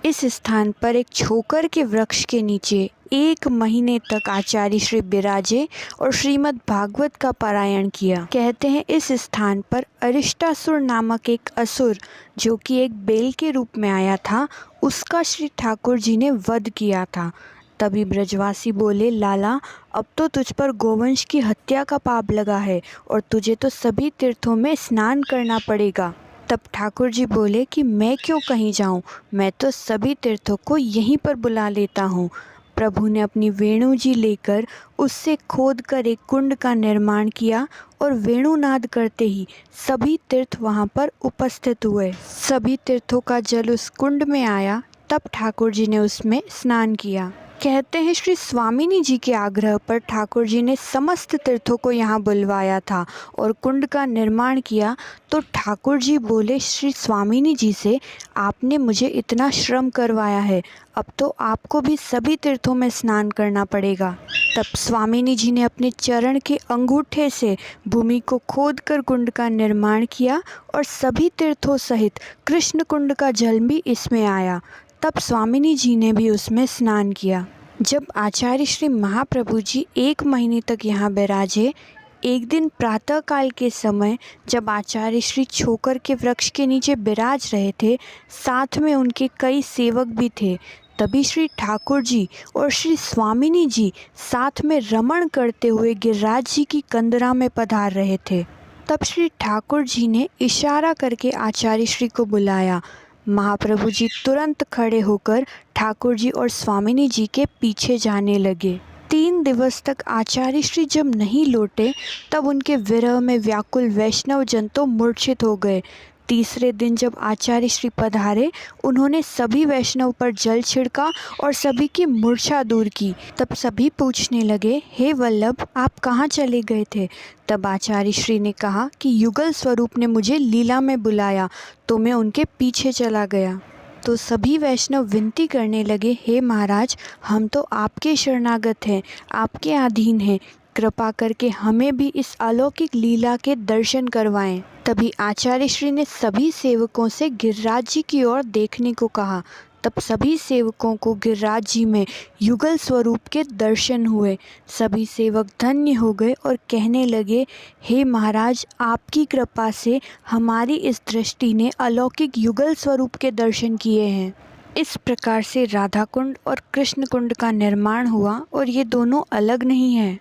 इस स्थान पर एक छोकर के वृक्ष के नीचे 1 महीने तक आचार्य श्री बिराजे और श्रीमद् भागवत का पारायण किया। कहते हैं इस स्थान पर अरिष्टासुर नामक एक असुर, जो कि एक बेल के रूप में आया था, उसका श्री ठाकुर जी ने वध किया था। तभी ब्रजवासी बोले, लाला अब तो तुझ पर गोवंश की हत्या का पाप लगा है और तुझे तो सभी तीर्थों में स्नान करना पड़ेगा। तब ठाकुर जी बोले कि मैं क्यों कहीं जाऊं, मैं तो सभी तीर्थों को यहीं पर बुला लेता हूं। प्रभु ने अपनी वेणु जी लेकर उससे खोद कर एक कुंड का निर्माण किया और वेणुनाद करते ही सभी तीर्थ वहां पर उपस्थित हुए। सभी तीर्थों का जल उस कुंड में आया, तब ठाकुर जी ने उसमें स्नान किया। कहते हैं श्री स्वामिनी जी के आग्रह पर ठाकुर जी ने समस्त तीर्थों को यहाँ बुलवाया था और कुंड का निर्माण किया। तो ठाकुर जी बोले श्री स्वामिनी जी से, आपने मुझे इतना श्रम करवाया है, अब तो आपको भी सभी तीर्थों में स्नान करना पड़ेगा। तब स्वामिनी जी ने अपने चरण के अंगूठे से भूमि को खोद कर कुंड का निर्माण किया और सभी तीर्थों सहित कृष्ण कुंड का जल भी इसमें आया। तब स्वामिनी जी ने भी उसमें स्नान किया। जब आचार्य श्री महाप्रभु जी 1 महीने तक यहाँ बिराजे, एक दिन प्रातःकाल के समय जब आचार्य श्री छोकर के वृक्ष के नीचे बिराज रहे थे, साथ में उनके कई सेवक भी थे। तभी श्री ठाकुर जी और श्री स्वामिनी जी साथ में रमण करते हुए गिरिराज जी की कंदरा में पधार रहे थे। तब श्री ठाकुर जी ने इशारा करके आचार्य श्री को बुलाया। महाप्रभु जी तुरंत खड़े होकर ठाकुर जी और स्वामिनी जी के पीछे जाने लगे। 3 दिवस तक आचार्य श्री जब नहीं लौटे, तब उनके विरह में व्याकुल वैष्णव जन तो मूर्छित हो गए। तीसरे दिन जब आचार्य श्री पधारे, उन्होंने सभी वैष्णव पर जल छिड़का और सभी की मूर्छा दूर की। तब सभी पूछने लगे, हे वल्लभ, आप कहाँ चले गए थे? तब आचार्य श्री ने कहा कि युगल स्वरूप ने मुझे लीला में बुलाया, तो मैं उनके पीछे चला गया। तो सभी वैष्णव विनती करने लगे, हे महाराज, हम तो आपके शरणागत हैं, आपके अधीन हैं, कृपा करके हमें भी इस अलौकिक लीला के दर्शन करवाएं। तभी आचार्य श्री ने सभी सेवकों से गिरिराज जी की ओर देखने को कहा। तब सभी सेवकों को गिरिराज जी में युगल स्वरूप के दर्शन हुए। सभी सेवक धन्य हो गए और कहने लगे, हे महाराज, आपकी कृपा से हमारी इस दृष्टि ने अलौकिक युगल स्वरूप के दर्शन किए हैं। इस प्रकार से राधा कुंड और कृष्ण कुंड का निर्माण हुआ और ये दोनों अलग नहीं हैं।